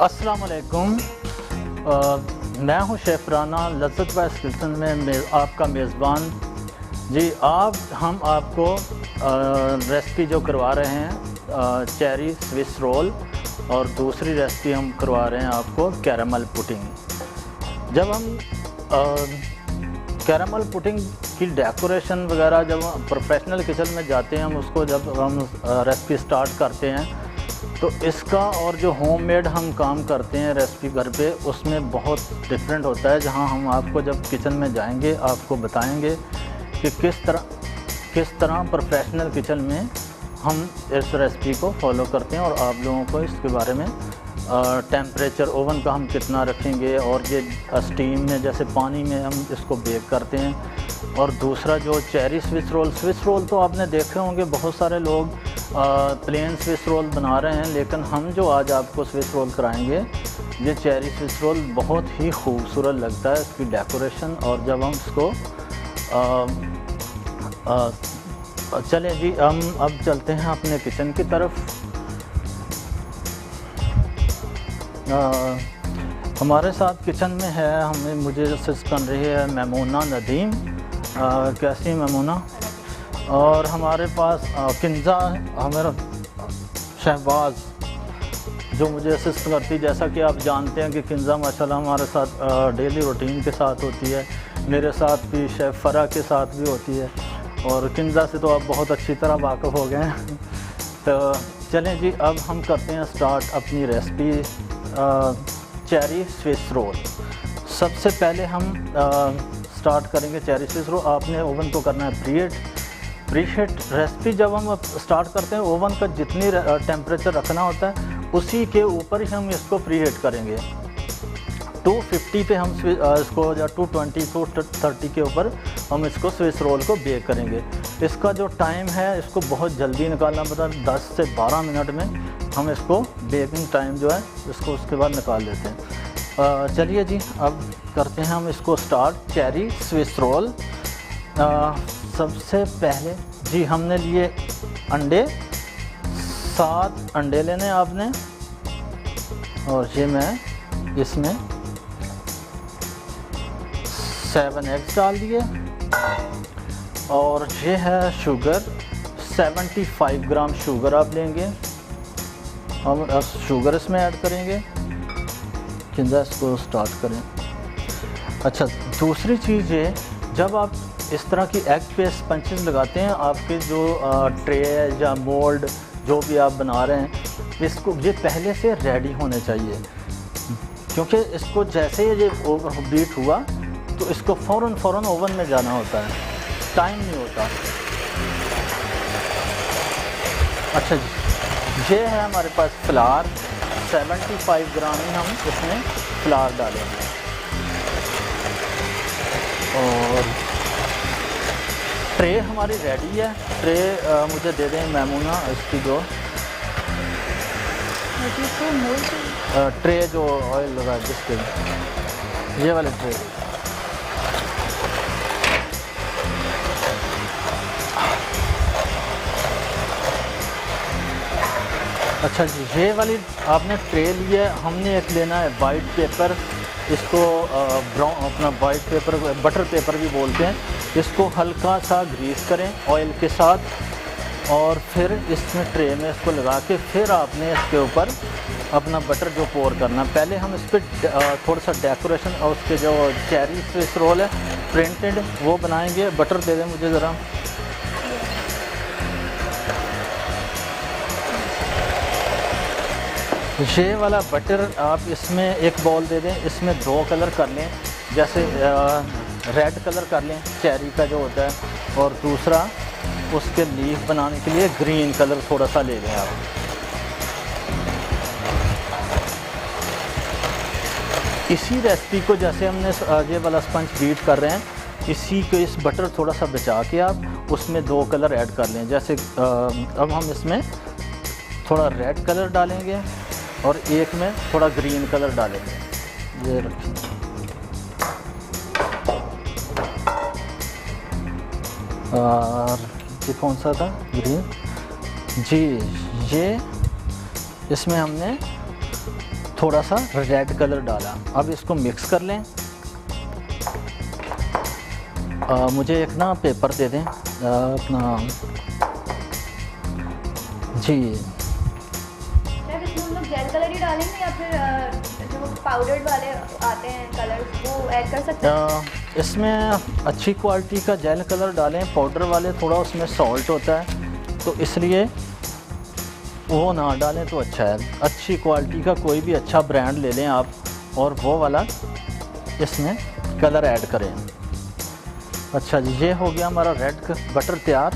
अस्सलाम वालेकुम। मैं हूं शेफ़ राना लज़्ज़त वाइस किचन में आपका मेज़बान जी। हम आपको रेसिपी जो करवा रहे हैं चेरी स्विस रोल, और दूसरी रेसिपी हम करवा रहे हैं आपको कैरामल पुडिंग। जब हम कैरामल पुडिंग की डेकोरेशन वगैरह जब प्रोफेशनल किचन में जाते हैं, हम उसको जब हम रेसिपी स्टार्ट करते हैं तो इसका और जो होममेड हम काम करते हैं रेसिपी घर पे, उसमें बहुत डिफरेंट होता है। जहां हम आपको जब किचन में जाएंगे आपको बताएंगे कि किस तरह प्रोफेशनल किचन में हम इस रेसिपी को फॉलो करते हैं, और आप लोगों को इसके बारे में टेम्परेचर ओवन का हम कितना रखेंगे, और ये स्टीम में जैसे पानी में हम इसको बेक करते हैं। और दूसरा जो चेरी स्विस रोल तो आपने देखे होंगे, बहुत सारे लोग प्लेन स्विस रोल बना रहे हैं, लेकिन हम जो आज आपको स्विस रोल कराएंगे ये चेरी स्विस रोल बहुत ही खूबसूरत लगता है, इसकी डेकोरेशन। और जब हम इसको चलें जी, हम अब चलते हैं अपने किचन की तरफ। हमारे साथ किचन में है, मुझे असिस्ट कर रही है मेमूना नदीम। कैसी मेमूना? और हमारे पास किंजा हमारा शहबाज जो मुझे असिस्ट करती है। जैसा कि आप जानते हैं कि किंजा माशाल्लाह हमारे साथ डेली रूटीन के साथ होती है, मेरे साथ भी, शेफ़ फरा के साथ भी होती है, और किंजा से तो आप बहुत अच्छी तरह वाक़िफ़ हो गए हैं। तो चलें जी, अब हम करते हैं स्टार्ट अपनी रेसिपी चेरी स्विस रोल। सबसे पहले हम स्टार्ट करेंगे चेरी स्विस रोल। आपने ओवन को करना है प्रीहीट। रेसिपी जब हम स्टार्ट करते हैं, ओवन का जितनी टेम्परेचर रखना होता है उसी के ऊपर ही हम इसको प्रीहीट करेंगे। 250 पे हम इसको, या 220 230 के ऊपर हम इसको स्विस रोल को बेक करेंगे। इसका जो टाइम है इसको बहुत जल्दी निकालना पड़ता है, 10 से 12 मिनट में हम इसको बेकिंग टाइम जो है इसको उसके बाद निकाल देते हैं। चलिए जी, अब करते हैं हम इसको स्टार्ट चेरी स्विस रोल। सबसे पहले जी हमने लिए अंडे, 7 अंडे लेने आपने, और ये मैं इसमें 7 एग्स डाल दिए। और ये है शुगर, 75 ग्राम शुगर आप लेंगे, हम शुगर इसमें ऐड करेंगे। किंजा इसको स्टार्ट करें। अच्छा, दूसरी चीज़ ये, जब आप इस तरह की एग पे स्पंचेस लगाते हैं, आपके जो ट्रे या मोल्ड जो भी आप बना रहे हैं, इसको ये पहले से रेडी होने चाहिए, क्योंकि इसको जैसे ये ओवर बीट हुआ तो इसको फ़ौरन ओवन में जाना होता है, टाइम नहीं होता। अच्छा जी, ये है हमारे पास फ्लावर, 75 ग्राम ही हम इसमें फ्लावर डालेंगे। और ट्रे हमारी रेडी है। ट्रे मुझे दे दें मेमूना, इसकी जो ट्रे जो ऑयल लगा जिसके, ये वाले ट्रे। अच्छा जी, ये वाली आपने ट्रे ली है। हमने एक लेना है वाइट पेपर, इसको ब्राउन अपना वाइट पेपर, बटर पेपर भी बोलते हैं। इसको हल्का सा ग्रीस करें ऑयल के साथ, और फिर इसमें ट्रे में इसको लगा के फिर आपने इसके ऊपर अपना बटर जो पोर करना। पहले हम इस पर थोड़ा सा डेकोरेशन और उसके जो चेरी स्विस रोल है प्रिंटेड वो बनाएंगे। बटर दे दें मुझे ज़रा। ये वाला बटर आप इसमें एक बॉल दे दें, इसमें 2 कलर कर लें, जैसे रेड कलर कर लें चेरी का जो होता है, और दूसरा उसके लीफ बनाने के लिए ग्रीन कलर थोड़ा सा ले लें आप। इसी रेसिपी को जैसे हमने ये वाला स्पंज बीट कर रहे हैं, इसी को इस बटर थोड़ा सा बचा के आप उसमें 2 कलर ऐड कर लें। जैसे अब हम इसमें थोड़ा रेड कलर डालेंगे और एक में थोड़ा ग्रीन कलर डालेंगे। ये रखें। और ये कौन सा था? ग्रीन जी। ये इसमें हमने थोड़ा सा रेड कलर डाला। अब इसको मिक्स कर लें। मुझे एक ना पेपर दे दें अपना जी। इसमें हम लोग जेल कलर ही डालेंगे या फिर जो पाउडर्ड वाले आते हैं कलर्स वो ऐड कर सकते हैं? इसमें अच्छी क्वालिटी का जेल कलर डालें, पाउडर वाले थोड़ा उसमें सॉल्ट होता है तो इसलिए वो ना डालें तो अच्छा है। अच्छी क्वालिटी का कोई भी अच्छा ब्रांड ले लें आप और वो वाला इसमें कलर ऐड करें। अच्छा जी, ये हो गया हमारा रेड बटर तैयार।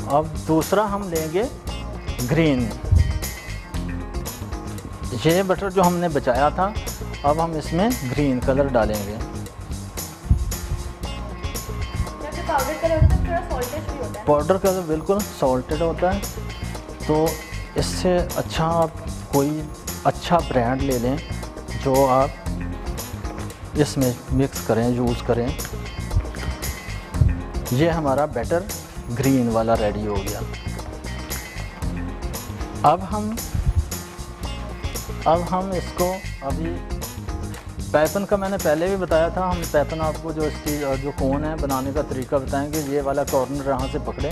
अब दूसरा हम लेंगे ग्रीन। ये बटर जो हमने बचाया था अब हम इसमें ग्रीन कलर डालेंगे। पाउडर कलर होता है थोड़ा सॉल्टेड भी होता है। पाउडर कलर बिल्कुल सॉल्टेड होता है तो इससे अच्छा आप कोई अच्छा ब्रांड ले लें जो आप इसमें मिक्स करें, यूज़ करें। ये हमारा बैटर ग्रीन वाला रेडी हो गया। अब हम इसको अभी पैपन का मैंने पहले भी बताया था। हम पैपन आपको जो इसकी जो कोन है बनाने का तरीका बताएंगे। ये वाला कॉर्नर यहाँ से पकड़ें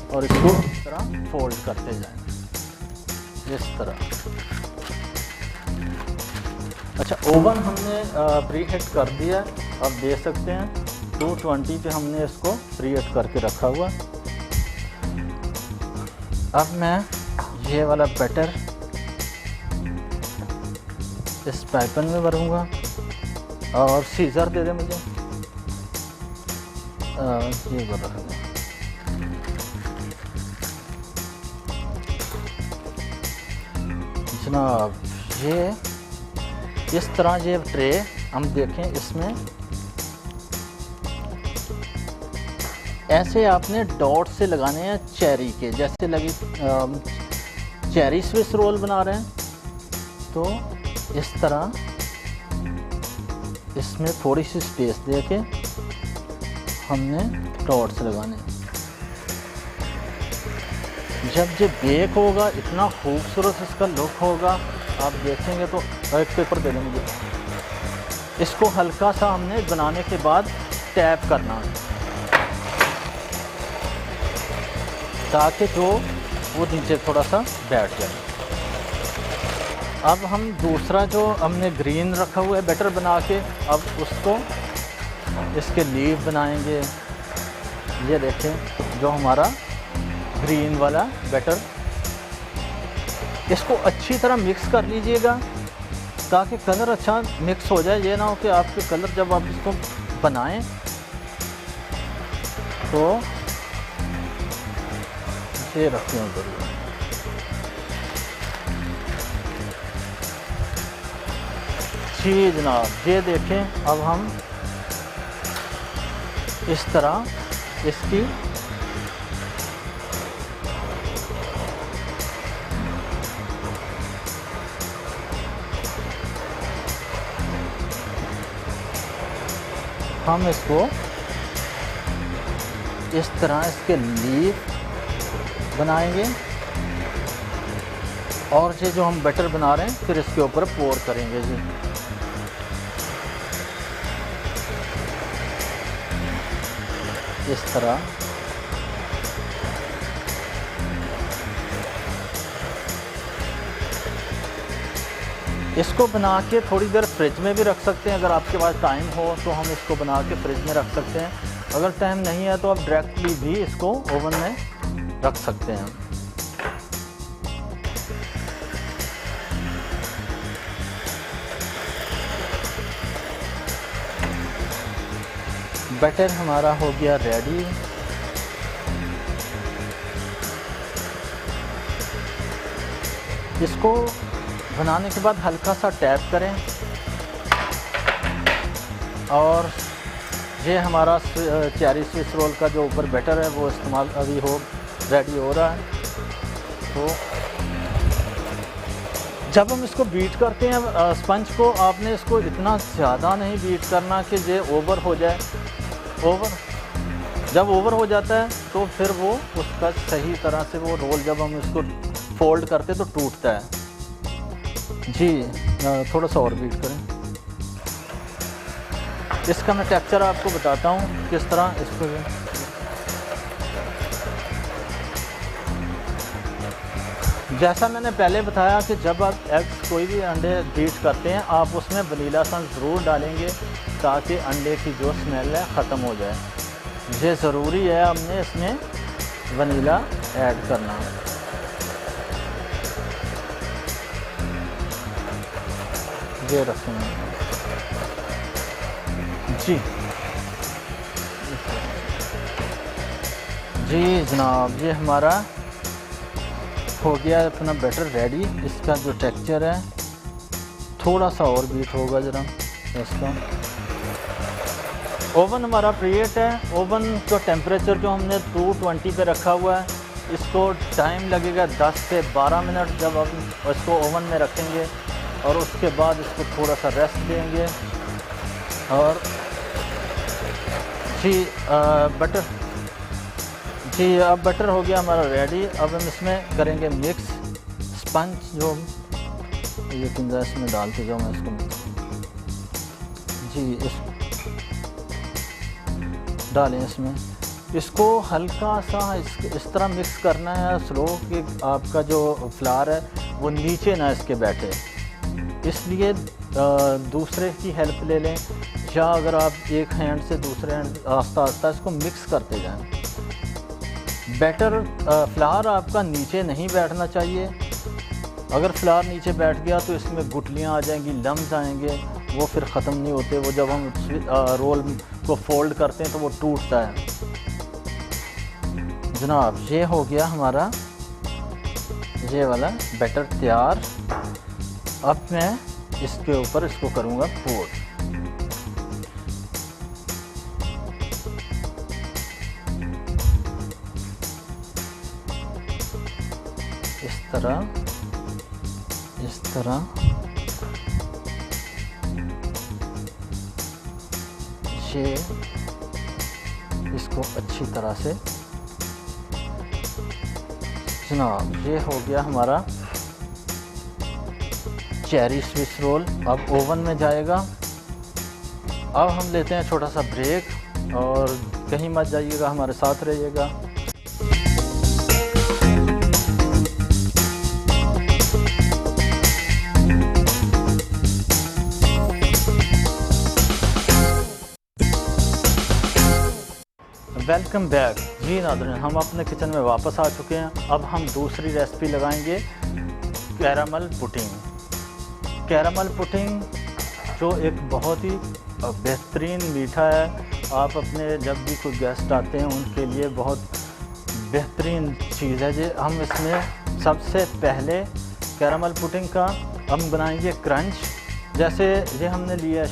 और इसको इस तरह फोल्ड करते जाएं इस तरह। अच्छा, ओवन हमने प्री हीट कर दिया, आप देख सकते हैं 220 पे हमने इसको प्री हीट करके रखा हुआ। अब मैं ये वाला बैटर इस पैपन में भरूंगा और सीजर दे दे मुझे। ये भर रखूँगा। जनाब ये इस तरह ये ट्रे हम देखें, इसमें ऐसे आपने डॉट से लगाने हैं चेरी के जैसे लगी। चेरी स्विस रोल बना रहे हैं तो इस तरह इसमें थोड़ी सी स्पेस दे के हमने डॉट्स लगाने हैं। जब ये बेक होगा इतना खूबसूरत इसका लुक होगा, आप देखेंगे तो। एक पेपर दे दें मुझे। इसको हल्का सा हमने बनाने के बाद टैप करना है ताकि जो वो नीचे थोड़ा सा बैठ जाए। अब हम दूसरा जो हमने ग्रीन रखा हुआ है बैटर बना के, अब उसको इसके लीव बनाएंगे। ये देखें जो हमारा ग्रीन वाला बैटर, इसको अच्छी तरह मिक्स कर लीजिएगा ताकि कलर अच्छा मिक्स हो जाए। ये ना हो कि आपके कलर जब आप इसको बनाएं तो ये रखें ज़रूर। जी जनाब, ये देखें अब हम इस तरह इसकी हम इसको इस तरह इसके लीफ बनाएंगे और ये जो हम बैटर बना रहे हैं फिर इसके ऊपर पोर करेंगे जी। इस तरह इसको बना के थोड़ी देर फ्रिज में भी रख सकते हैं। अगर आपके पास टाइम हो तो हम इसको बना के फ्रिज में रख सकते हैं। अगर टाइम नहीं है तो आप डायरेक्टली भी इसको ओवन में रख सकते हैं। बैटर हमारा हो गया रेडी। इसको बनाने के बाद हल्का सा टैप करें और ये हमारा चेरी स्विस रोल का जो ऊपर बैटर है वो इस्तेमाल अभी रेडी हो रहा है। तो जब हम इसको बीट करते हैं स्पंज को, आपने इसको इतना ज़्यादा नहीं बीट करना कि ये ओवर हो जाए। जब ओवर हो जाता है तो फिर वो उसका सही तरह से वो रोल जब हम इसको फोल्ड करते तो टूटता है जी। थोड़ा सा और बीट करें। इसका मैं टेक्सचर आपको बताता हूँ किस तरह इसको। जैसा मैंने पहले बताया कि जब आप एग्स कोई भी अंडे बीट करते हैं आप उसमें वनीला एसेंस ज़रूर डालेंगे ताकि अंडे की जो स्मेल है ख़त्म हो जाए। ये ज़रूरी है हमने इसमें वनीला ऐड करना। ये रखेंगे जी जी जनाब, ये हमारा हो गया अपना बैटर रेडी। इसका जो टेक्सचर है थोड़ा सा और बीट होगा ज़रा इसका। ओवन हमारा प्रीहीट है। ओवन का टेम्परेचर जो हमने 220 पे रखा हुआ है, इसको टाइम लगेगा 10 से 12 मिनट जब हम इसको ओवन में रखेंगे और उसके बाद इसको थोड़ा सा रेस्ट देंगे। और जी बटर जी अब बटर हो गया हमारा रेडी। अब हम इसमें करेंगे मिक्स स्पंज जो ये किंजा इसमें डालते जाओ मैं इसको जी इस डालें इसमें। इसको हल्का सा इस तरह मिक्स करना है स्लो कि आपका जो फ्लावर है वो नीचे ना इसके बैठे, इसलिए दूसरे की हेल्प ले लें या अगर आप एक हैंड से दूसरे हैंड आस्ता आस्ता इसको मिक्स करते जाएं। बैटर फ्लावर आपका नीचे नहीं बैठना चाहिए। अगर फ्लावर नीचे बैठ गया तो इसमें गुठलियाँ आ जाएंगी, लम्स आएंगे, वो फिर ख़त्म नहीं होते। वो जब हम रोल को फोल्ड करते हैं तो वो टूटता है। जनाब ये हो गया हमारा ये वाला बैटर तैयार। अब मैं इसके ऊपर इसको करूँगा पोर। इस तरह ये इसको अच्छी तरह से जनाब ये हो गया हमारा चेरी स्विस रोल। अब ओवन में जाएगा। अब हम लेते हैं छोटा सा ब्रेक और कहीं मत जाइएगा, हमारे साथ रहिएगा। वेलकम बैक जी नाज़रीन, हम अपने किचन में वापस आ चुके हैं। अब हम दूसरी रेसिपी लगाएंगे कैरामल पुडिंग। कैरामल पुडिंग जो एक बहुत ही बेहतरीन मीठा है। आप अपने जब भी कोई गेस्ट आते हैं उनके लिए बहुत बेहतरीन चीज़ है। जी हम इसमें सबसे पहले कैरामल पुडिंग का हम बनाएंगे क्रंच। जैसे ये हमने लिया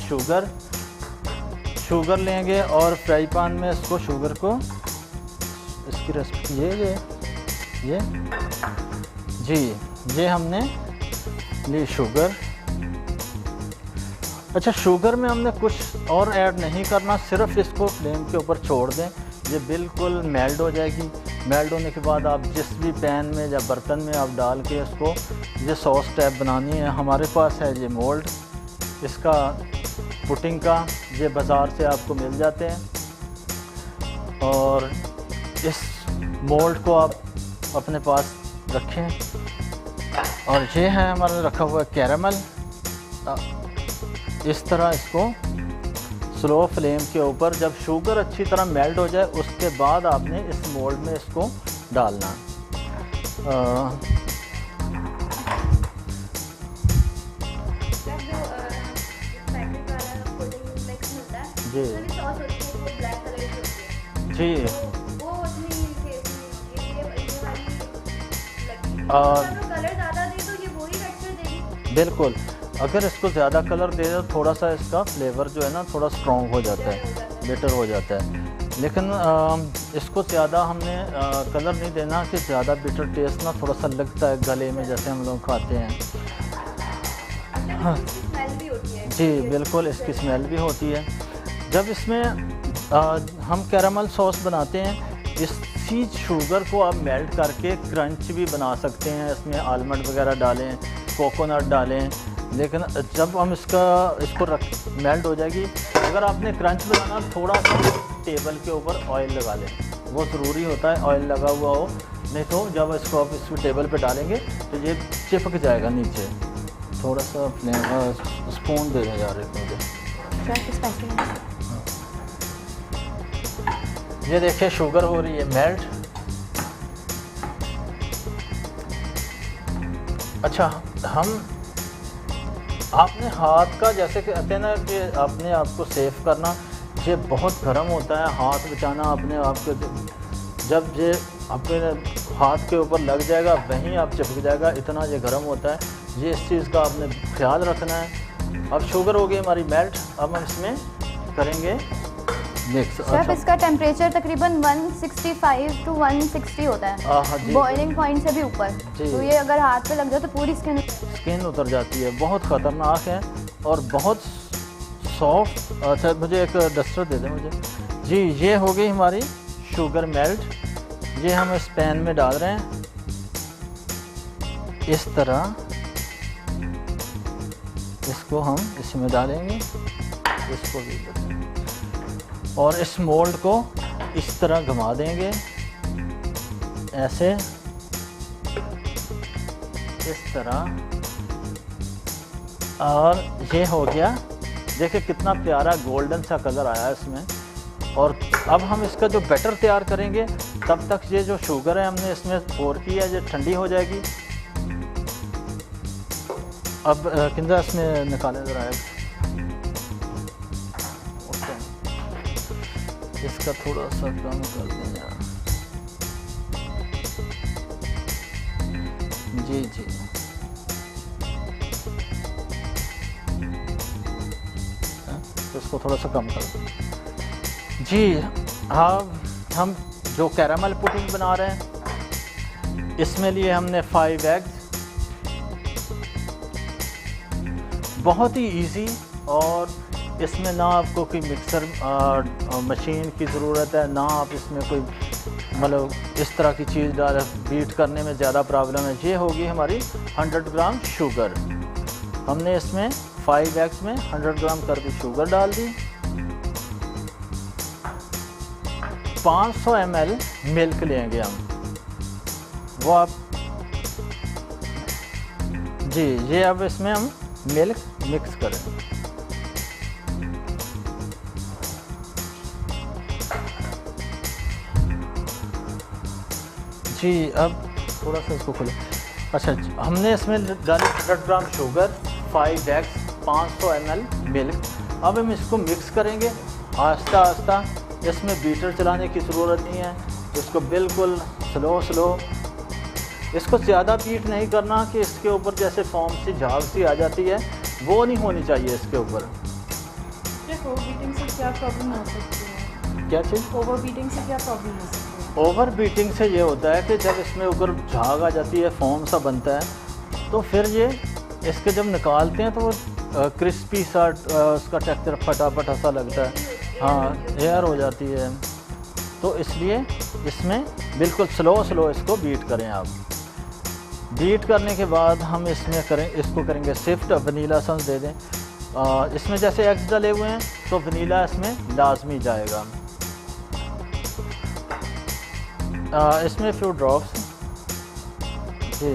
शुगर लेंगे और फ्राई पैन में इसको शुगर को इसकी रेसिपी ये जी ये हमने ली शुगर। अच्छा शुगर में हमने कुछ और ऐड नहीं करना, सिर्फ इसको फ्लेम के ऊपर छोड़ दें, ये बिल्कुल मेल्ट हो जाएगी। मेल्ट होने के बाद आप जिस भी पैन में या बर्तन में आप डाल के इसको ये सॉस टाइप बनानी है। हमारे पास है ये मोल्ड इसका पुडिंग का, ये बाज़ार से आपको मिल जाते हैं। और इस मोल्ड को आप अपने पास रखें। और ये है हमारा रखा हुआ कैरामल। इस तरह इसको स्लो फ्लेम के ऊपर जब शुगर अच्छी तरह मेल्ट हो जाए उसके बाद आपने इस मोल्ड में इसको डालना। जी जी बिल्कुल, अगर इसको ज़्यादा कलर दे दो थोड़ा सा इसका फ्लेवर जो है ना थोड़ा स्ट्रॉन्ग हो जाता है, बेटर हो जाता है। लेकिन इसको ज़्यादा हमने कलर नहीं देना कि ज़्यादा बिटर टेस्ट ना थोड़ा सा लगता है गले में जैसे हम लोग खाते हैं। हाँ जी बिल्कुल, इसकी स्मेल भी होती है। जब इसमें हम कैरामल सॉस बनाते हैं, इसी शुगर को आप मेल्ट करके क्रंच भी बना सकते हैं। इसमें आलमंड वगैरह डालें, कोकोनट डालें, लेकिन जब हम इसको मेल्ट हो जाएगी। अगर आपने क्रंच बनाना, थोड़ा सा टेबल के ऊपर ऑयल लगा लें, वो ज़रूरी होता है ऑयल लगा हुआ हो, नहीं तो जब इसको आप इस टेबल पे डालेंगे तो ये चिपक जाएगा नीचे। थोड़ा सा स्पून दे दें यार एक मुझे। ये देखिए शुगर हो रही है मेल्ट। अच्छा, हम आपने हाथ का, जैसे कहते हैं ना कि अपने आप को सेफ करना, ये बहुत गर्म होता है, हाथ बचाना अपने आप को। जब ये अपने हाथ के ऊपर लग जाएगा वहीं आप चिपक जाएगा, इतना ये गर्म होता है। ये इस चीज़ का आपने ख्याल रखना है। अब शुगर हो गई हमारी मेल्ट, अब हम इसमें करेंगे मिक्स। शेफ, इसका टेम्परेचर तकरीबन 165 टू 160 होता है, हाँ जी, बॉइलिंग पॉइंट से भी ऊपर। तो ये अगर हाथ पे लग जाए तो पूरी स्किन उतर जाती है। बहुत ख़तरनाक है और बहुत सॉफ्ट। अच्छा, मुझे एक डस्टर दे दें मुझे जी। ये हो गई हमारी शुगर मेल्ट। ये हम इस पैन में डाल रहे हैं इस तरह। इसको हम इसमें डालेंगे, इसको भी और इस मोल्ड को इस तरह घुमा देंगे ऐसे, इस तरह। और ये हो गया। देखिए कितना प्यारा गोल्डन सा कलर आया है इसमें। और अब हम इसका जो बैटर तैयार करेंगे, तब तक ये जो शुगर है हमने इसमें पोर की है, ये ठंडी हो जाएगी। अब किंजा इसमें निकालें ज़रा इसका थोड़ा सा कम कर दें यार। जी जी, तो इसको थोड़ा सा कम कर दें जी। हाँ, हम जो कैरामल पुडिंग बना रहे हैं, इसमें लिए हमने 5 एग्स। बहुत ही इजी, और इसमें ना आपको कोई मिक्सर मशीन की ज़रूरत है, ना आप इसमें कोई मतलब इस तरह की चीज़ डाल, बीट करने में ज़्यादा प्रॉब्लम है। ये होगी हमारी 100 ग्राम शुगर। हमने इसमें 5 एग्स में 100 ग्राम कर दी शुगर डाल दी। 500 ml मिल्क लेंगे हम, वो आप जी। ये अब इसमें हम मिल्क मिक्स करें। जी, अब थोड़ा सा इसको खोलें। अच्छा, हमने इसमें डाली 100 gram sugar, 5 eggs, 500 ml milk. अब हम इसको मिक्स करेंगे आहिस्ता आहिस्ता। इसमें बीटर चलाने की ज़रूरत नहीं है, इसको बिल्कुल स्लो। इसको ज़्यादा बीट नहीं करना कि इसके ऊपर जैसे फॉर्म सी झाग सी आ जाती है, वो नहीं होनी चाहिए इसके ऊपर। ओवरबीटिंग से क्या प्रॉब्लम हो सकती है? क्या चीज़? ओवरबीटिंग से क्या प्रॉब्लम हो सकती है? ओवर बीटिंग से ये होता है कि जब इसमें ऊपर झाग आ जाती है, फॉर्म सा बनता है, तो फिर ये इसके जब निकालते हैं तो वो क्रिस्पी सा उसका टेक्सचर फटाफट सा लगता है। हाँ, एयर हो जाती है। तो इसलिए इसमें बिल्कुल स्लो इसको बीट करें आप। बीट करने के बाद हम इसमें इसको करेंगे शिफ्ट। वनीला एसेंस दे दें। इसमें जैसे एग्स डले हुए हैं तो वनीला इसमें लाजमी जाएगा। इसमें फ्यू ड्रॉप्स जी।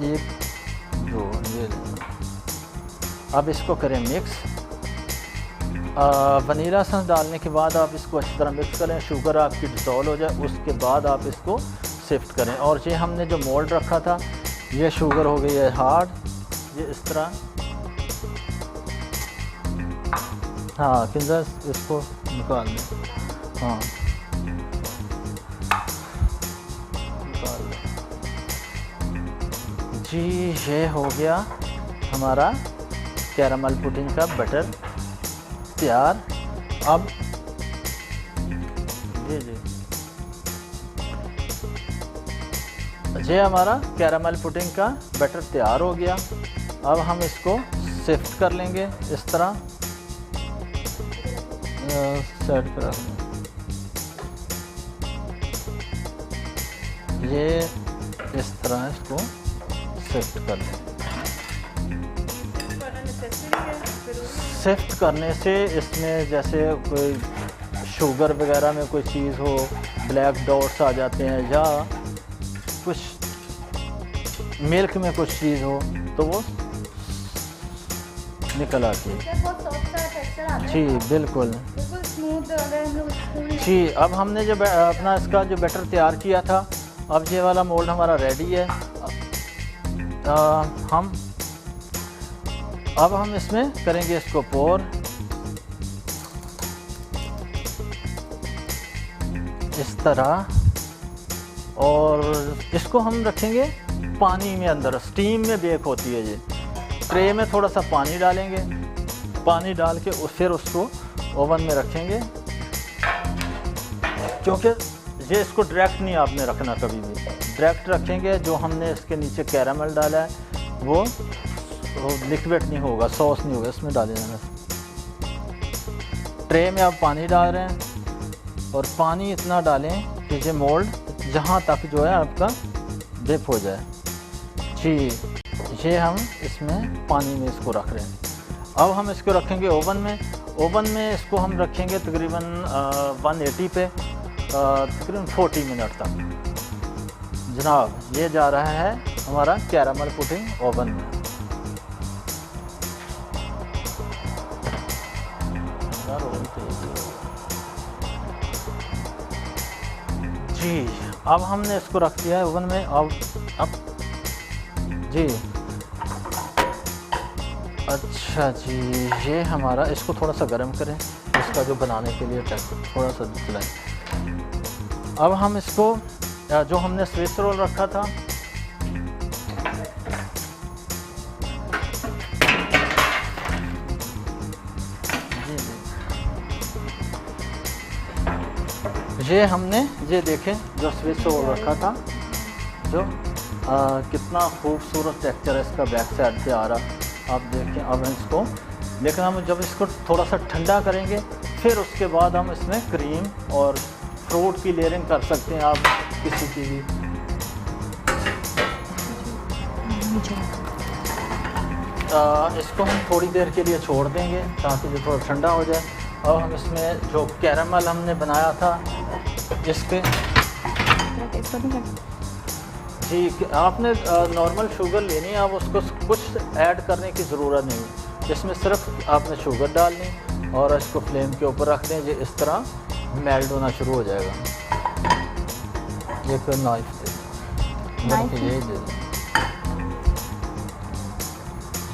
एक दो ये लेना। अब इसको करें मिक्स। वनीला एसेंस डालने के बाद आप इसको अच्छी तरह मिक्स करें, शुगर आपकी डिसॉल्व हो जाए, उसके बाद आप इसको शिफ्ट करें। और ये हमने जो मोल्ड रखा था, ये शुगर हो गई है हार्ड, ये इस तरह। हाँ, किंजा इसको निकाल लें। हाँ, निकाल लें जी। ये हो गया हमारा कैरामल पुडिंग का बैटर तैयार। अब जी ये हमारा कैरामल पुडिंग का बैटर तैयार हो गया। अब हम इसको शिफ्ट कर लेंगे इस तरह सेट कर ये इस तरह इसको शिफ्ट कर लें। शिफ्ट करने से इसमें जैसे कोई शुगर वगैरह में कोई चीज़ हो, ब्लैक डॉट्स आ जाते हैं, या कुछ मिल्क में कुछ चीज़ हो तो वो निकल आती है। बहुत सॉफ्ट सा टेक्सचर आता है। जी बिल्कुल बिल्कुल स्मूथ। अगर हम लोग स्पून जी। अब हमने जो अपना इसका जो बैटर तैयार किया था, अब ये वाला मोल्ड हमारा रेडी है। अब हम इसमें करेंगे इसको पोर। इस तरह, और इसको हम रखेंगे पानी में, अंदर स्टीम में बेक होती है ये। ट्रे में थोड़ा सा पानी डालेंगे, पानी डाल के फिर उसको ओवन में रखेंगे, क्योंकि ये इसको डायरेक्ट नहीं आपने रखना कभी भी। डायरेक्ट रखेंगे जो हमने इसके नीचे कैरामल डाला है वो लिक्विड नहीं होगा, सॉस नहीं होगा, इसमें डाले जाना। ट्रे में आप पानी डाल रहे हैं और पानी इतना डालें कि ये मोल्ड जहाँ तक जो है आपका डिप हो जाए। जी, ये हम इसमें पानी में इसको रख रहे हैं। अब हम इसको रखेंगे ओवन में। ओवन में इसको हम रखेंगे तकरीबन 180 पे तकरीबन 40 मिनट तक। जनाब, ये जा रहा है हमारा कैरामल पुडिंग ओवन में। जी, अब हमने इसको रख दिया है ओवन में। अब जी, अच्छा जी, ये हमारा, इसको थोड़ा सा गर्म करें, इसका जो बनाने के लिए थोड़ा सा चलाएं। अब हम इसको जो हमने स्विस रोल रखा था, ये हमने, ये देखें जो स्विस रोल रखा था, जो कितना खूबसूरत टेक्सचर है इसका बैक साइड से आ रहा। आप देखें। अब इसको, लेकिन हम जब इसको थोड़ा सा ठंडा करेंगे, फिर उसके बाद हम इसमें क्रीम और फ्रूट की लेयरिंग कर सकते हैं आप किसी की भी। इसको हम थोड़ी देर के लिए छोड़ देंगे ताकि जो थोड़ा ठंडा हो जाए। और हम इसमें जो कैरामल हमने बनाया था, इसके जी, आपने नॉर्मल शुगर लेनी है, आप उसको कुछ ऐड करने की ज़रूरत नहीं। इसमें सिर्फ आपने शुगर डालनी और इसको फ्लेम के ऊपर रख दें। ये इस तरह मेल्ट होना शुरू हो जाएगा। ये कोई नाइफ दे, ये दे दें।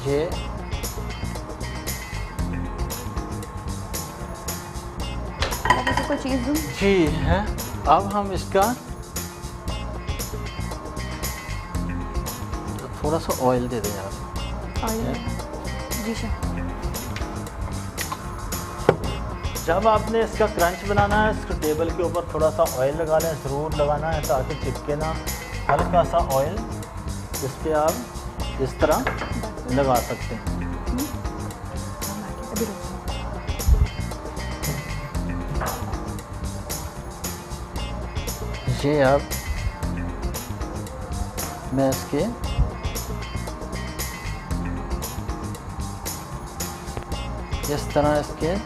ये कोई चीज़ दूँ? जी है। अब हम इसका थोड़ा सा ऑयल दे दें यार। ऑयल? जी सर। जब आपने इसका क्रंच बनाना है, इसको टेबल के ऊपर थोड़ा सा ऑयल लगा लें, ज़रूर लगाना है ताकि चिपके ना। हल्का सा ऑयल इस पर आप इस तरह लगा सकते हैं। ये अब मैं इसके इस तरह इसके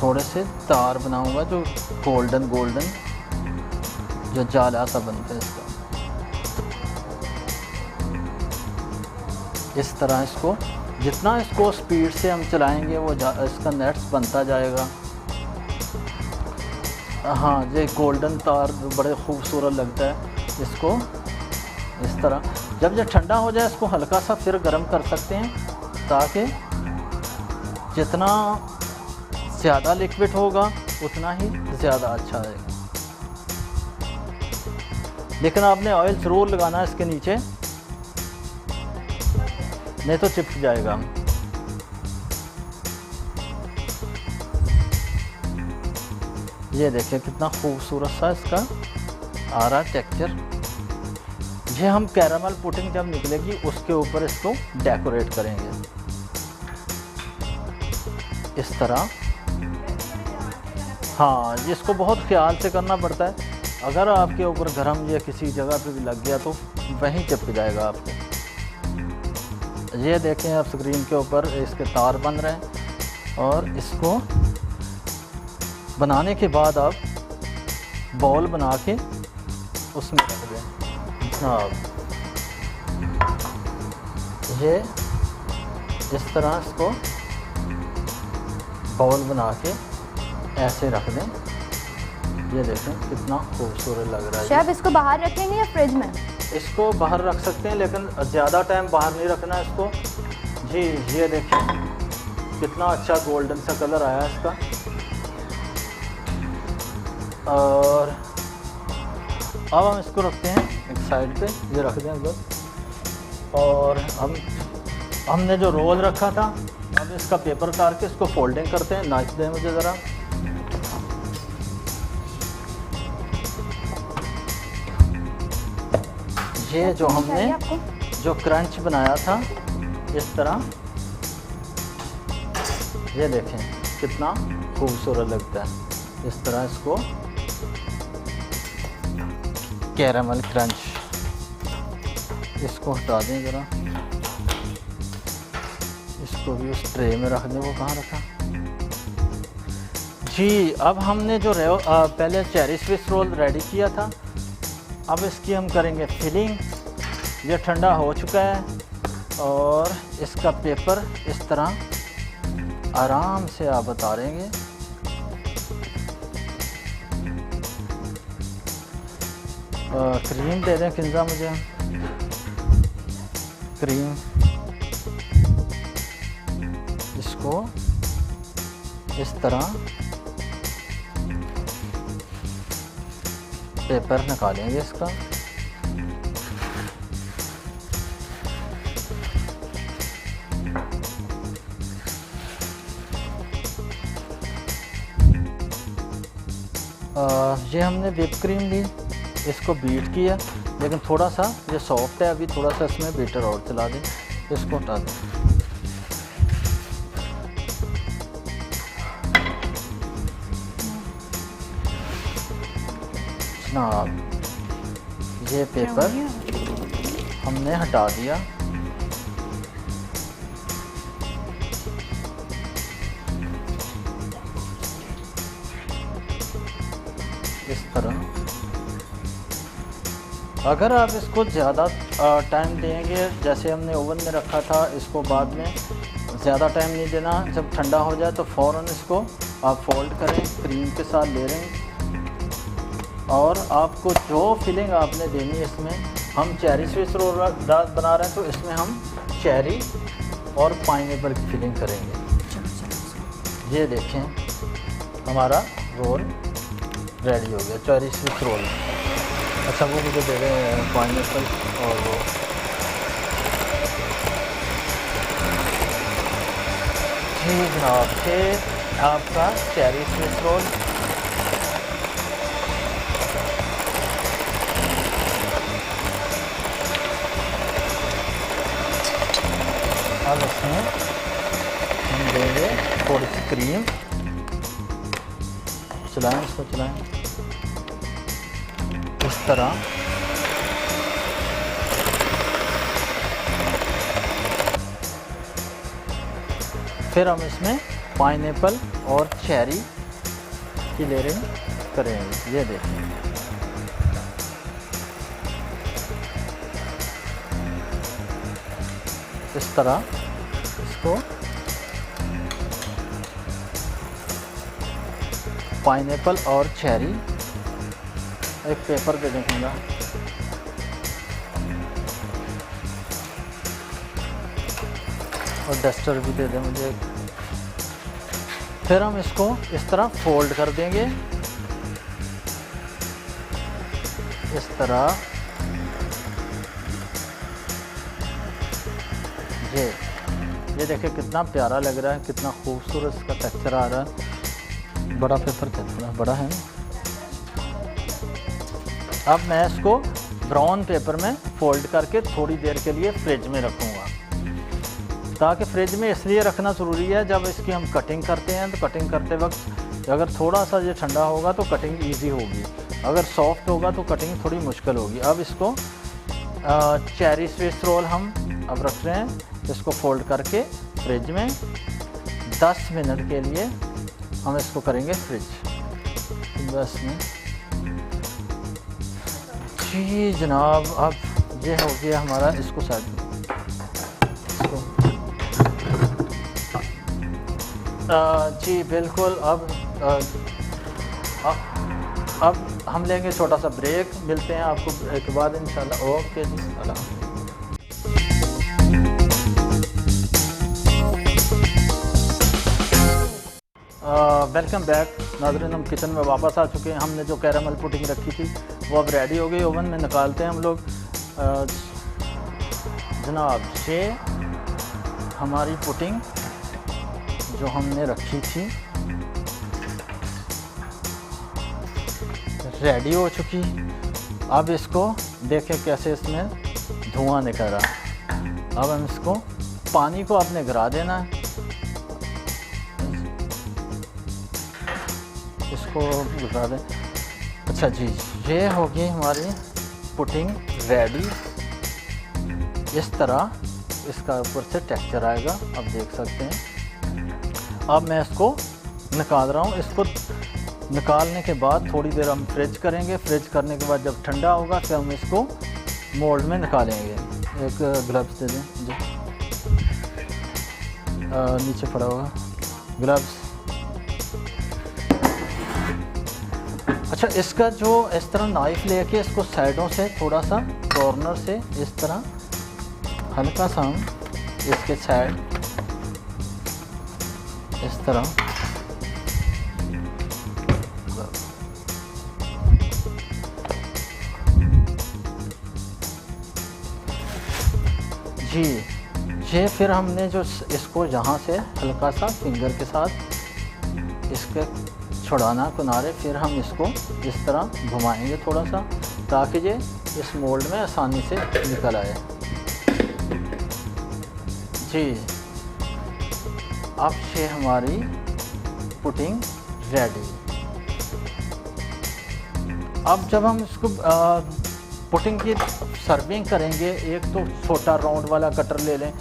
थोड़े से तार बनाऊंगा जो गोल्डन जो जाला सा बनता है इसका। इस तरह इसको, जितना इसको स्पीड से हम चलाएंगे वो इसका नेट्स बनता जाएगा। हाँ, ये गोल्डन तार बड़े खूबसूरत लगता है। इसको इस तरह, जब ये ठंडा हो जाए इसको हल्का सा फिर गर्म कर सकते हैं ताकि जितना ज़्यादा लिक्विड होगा उतना ही ज़्यादा अच्छा आएगा। लेकिन आपने ऑयल ज़रूर लगाना है इसके नीचे, नहीं तो चिपक जाएगा। ये देखिए कितना खूबसूरत सा इसका आ रहा टेक्सचर। ये हम कैरामल पुडिंग जब निकलेगी उसके ऊपर इसको डेकोरेट करेंगे इस तरह। हाँ, इसको बहुत ख्याल से करना पड़ता है अगर आपके ऊपर गरम या किसी जगह पे भी लग गया तो वहीं चिपक जाएगा आपके। ये देखें आप स्क्रीन के ऊपर इसके तार बन रहे हैं, और इसको बनाने के बाद आप बॉल बना के उसमें रख दें। हाँ, ये इस तरह इसको बॉल बना के ऐसे रख दें। ये देखें कितना खूबसूरत लग रहा है। शेफ इसको बाहर रखेंगे या फ्रिज में? इसको बाहर रख सकते हैं, लेकिन ज़्यादा टाइम बाहर नहीं रखना है इसको। जी ये देखें कितना अच्छा गोल्डन सा कलर आया है इसका। और अब हम इसको रखते हैं एक साइड पे, ये रख दें उधर। और हमने जो रोल रखा था, अब इसका पेपर उतार के इसको फोल्डिंग करते हैं। नाच दें मुझे ज़रा। ये जो हमने जो क्रंच बनाया था इस तरह, ये देखें कितना खूबसूरत लगता है। इस तरह इसको कैरामल क्रंच, इसको हटा दें ज़रा। इसको भी उस ट्रे में रख दें। वो कहाँ रखा जी। अब हमने जो पहले चेरी स्विस रोल रेडी किया था, अब इसकी हम करेंगे फिलिंग। ये ठंडा हो चुका है, और इसका पेपर इस तरह आराम से आप उतारेंगे। क्रीम दे दें किंजा मुझे, क्रीम। इसको इस तरह पेपर निकालेंगे इसका। ये हमने व्हिप क्रीम ली, इसको बीट किया, लेकिन थोड़ा सा ये सॉफ्ट है, अभी थोड़ा सा इसमें बीटर और चला दें। इसको हटा दें। जनाब ये पेपर हमने हटा दिया। इस तरह अगर आप इसको ज़्यादा टाइम देंगे, जैसे हमने ओवन में रखा था, इसको बाद में ज़्यादा टाइम नहीं देना। जब ठंडा हो जाए तो फ़ौरन इसको आप फोल्ड करें, क्रीम के साथ ले लें। और आपको जो फिलिंग आपने देनी है, इसमें हम चेरी स्विस रोल बना रहे हैं तो इसमें हम चेरी और पाइनएप्पल की फिलिंग करेंगे। ये देखें हमारा रोल रेडी हो गया, चेरी स्विस रोल। अच्छा वो मुझे दे रहे हैं पाइनएप्पल और वो। जी जनाब, ये आपका चेरी स्विस रोल। अब इसमें हम देंगे थोड़ी सी क्रीम। चलाएं, इसको चलाएं इस तरह। फिर हम इसमें पाइनएप्पल और चेरी की लेयरिंग करेंगे। ये देखिए इस तरह इसको पाइनएप्पल और चेरी। एक पेपर दे देंगे और डस्टर भी दे दें मुझे। फिर हम इसको इस तरह फोल्ड कर देंगे, इस तरह। ये देखिए कितना प्यारा लग रहा है, कितना खूबसूरत इसका टेक्सचर आ रहा है। बड़ा पेपर कितना बड़ा है ना। अब मैं इसको ब्राउन पेपर में फोल्ड करके थोड़ी देर के लिए फ्रिज में रखूँगा, ताकि फ्रिज में इसलिए रखना ज़रूरी है, जब इसकी हम कटिंग करते हैं तो कटिंग करते वक्त अगर थोड़ा सा ये ठंडा होगा तो कटिंग इजी होगी। अगर सॉफ्ट होगा तो कटिंग थोड़ी मुश्किल होगी। अब इसको चेरी स्विस रोल हम अब रख रहे हैं, इसको फोल्ड करके फ्रिज में 10 मिनट के लिए हम इसको करेंगे फ्रिज 10 में। जी जनाब, अब ये हो गया हमारा, इसको साइड जी बिल्कुल। अब हम लेंगे छोटा सा ब्रेक, मिलते हैं आपको ब्रेक के बाद इंशाल्लाह। ओके जी, सलाम। वेलकम बैक नाज़रीन, हम किचन में वापस आ चुके हैं। हमने जो कैरामल पुडिंग रखी थी वो अब रेडी हो गई, ओवन में निकालते हैं हम लोग। जनाब ये हमारी पुडिंग जो हमने रखी थी रेडी हो चुकी। अब इसको देखें कैसे इसमें धुआं निकल रहा। अब हम इसको पानी को आपने गिरा देना है, इसको गिरा दें। अच्छा जी, ये होगी हमारी पुडिंग रेडी। इस तरह इसका ऊपर से टेक्सचर आएगा, आप देख सकते हैं। अब मैं इसको निकाल रहा हूँ। इसको निकालने के बाद थोड़ी देर हम फ्रिज करेंगे। फ्रिज करने के बाद जब ठंडा होगा फिर हम इसको मोल्ड में निकालेंगे। एक ग्लव्स दे दें जी, नीचे पड़ा होगा ग्लव्स। अच्छा, इसका जो इस तरह नाइफ लेके इसको साइडों से थोड़ा सा कॉर्नर से इस तरह हल्का सा हम इसके साइड इस तरह जी। ये फिर हमने जो इसको यहाँ से हल्का सा फिंगर के साथ इसके छुड़ाना किनारे, फिर हम इसको इस तरह घुमाएंगे थोड़ा सा, ताकि ये इस मोल्ड में आसानी से निकल आए। जी, अब ये हमारी पुडिंग रेडी। अब जब हम इसको पुडिंग की सर्विंग करेंगे, एक तो छोटा राउंड वाला कटर ले लें,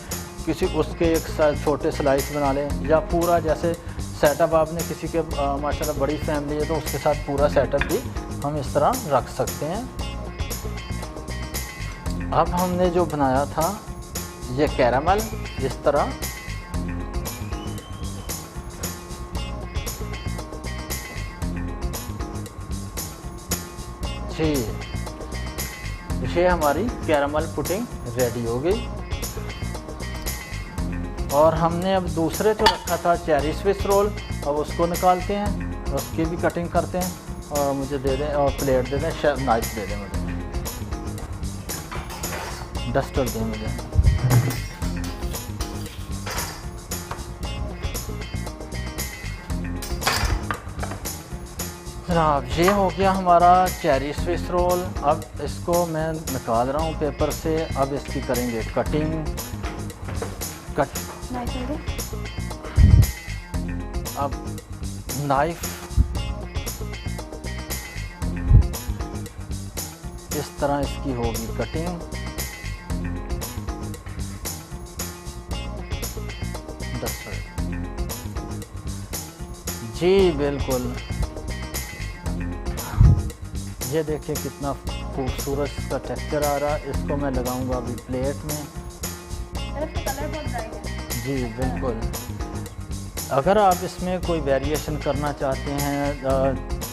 किसी उसके एक छोटे स्लाइस बना लें, या पूरा जैसे सेटअप आपने किसी के माशाल्लाह बड़ी फैमिली है तो उसके साथ पूरा सेटअप भी हम इस तरह रख सकते हैं। अब हमने जो बनाया था ये कैरामल, इस तरह जी, ये हमारी कैरामल पुडिंग रेडी हो गई। और हमने अब दूसरे जो रखा था चेरी स्विस रोल, अब उसको निकालते हैं, उसकी भी कटिंग करते हैं। और मुझे दे दें, और प्लेट दे दें, नाइफ दे दें, मुझे डस्टर दें मुझे। जनाब, ये हो गया हमारा चेरी स्विस रोल। अब इसको मैं निकाल रहा हूँ पेपर से। अब इसकी करेंगे कटिंग। अब नाइफ इस तरह इसकी होगी कटिंग। जी बिल्कुल, ये देखिए कितना खूबसूरत इसका टेक्सचर आ रहा है। इसको मैं लगाऊंगा अभी प्लेट में। कलर बहुत ब्राइट है। जी बिल्कुल। अगर आप इसमें कोई वेरिएशन करना चाहते हैं,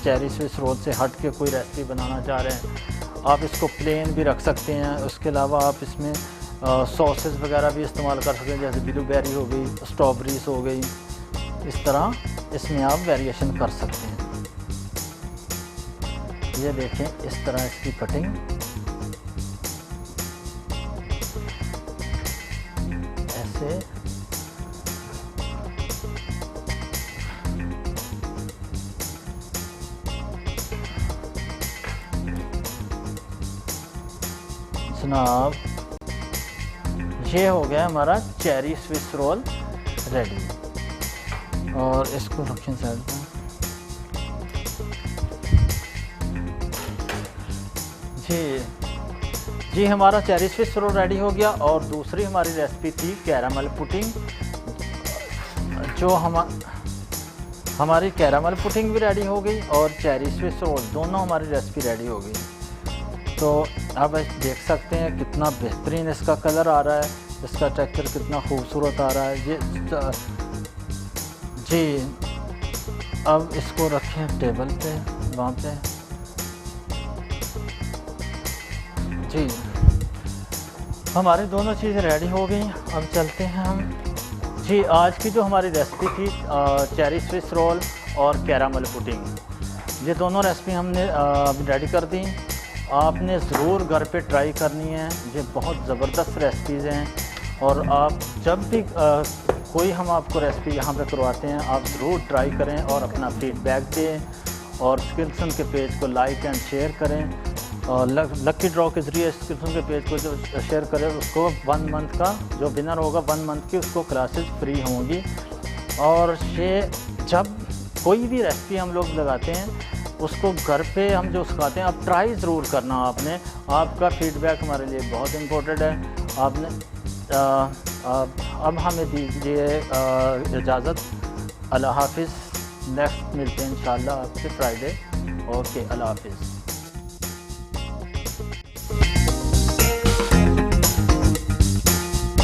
चेरी स्विस रोल से हट के कोई रेसिपी बनाना चाह रहे हैं, आप इसको प्लेन भी रख सकते हैं। उसके अलावा आप इसमें सॉसेस वगैरह भी इस्तेमाल कर सकते हैं, जैसे ब्लूबेरी हो गई, स्ट्रॉबेरीज हो गई। इस तरह इसमें आप वेरिएशन कर सकते हैं। ये देखें इस तरह इसकी कटिंग ऐसे। जनाब, ये हो गया हमारा चेरी स्विस रोल रेडी। और इसको रखें साइड में। जी हमारा चेरी स्विस रोल रेडी हो गया। और दूसरी हमारी रेसिपी थी कैरामल पुडिंग, जो हमारी कैरामल पुडिंग भी रेडी हो गई और चेरी स्विस रोल दोनों हमारी रेसिपी रेडी हो गई। तो आप देख सकते हैं कितना बेहतरीन इसका कलर आ रहा है, इसका टेक्सचर कितना खूबसूरत आ रहा है। ये जी अब इसको रखें टेबल पे, वहाँ पे। जी हमारी दोनों चीज़ें रेडी हो गई। अब चलते हैं हम। जी आज की जो हमारी रेसिपी थी चेरी स्विस रोल और कैरामल पुडिंग, ये दोनों रेसिपी हमने रेडी कर दी। आपने ज़रूर घर पे ट्राई करनी है, ये बहुत ज़बरदस्त रेसिपीज़ हैं। और आप जब भी कोई हम आपको रेसिपी यहाँ पे करवाते हैं, आप ज़रूर ट्राई करें और अपना फीडबैक दें। और स्किल्सन के पेज को लाइक एंड शेयर करें। और लकी ड्रॉ के ज़रिए स्किल्सन के पेज को जो शेयर करें, उसको 1 मंथ का जो विनर होगा 1 मंथ की, उसको क्लासेस फ्री होंगी। और ये जब कोई भी रेसिपी हम लोग लगाते हैं, उसको घर पे हम जो सिखाते हैं, आप ट्राई ज़रूर करना। आपने आपका फीडबैक हमारे लिए बहुत इम्पोर्टेंट है। आपने अब हमें दीजिए इजाज़त। अल्लाह हाफिज़। नेक्स्ट मिलते हैं इंशाल्लाह आपसे फ्राइडे। ओके, अल्लाह हाफिज़।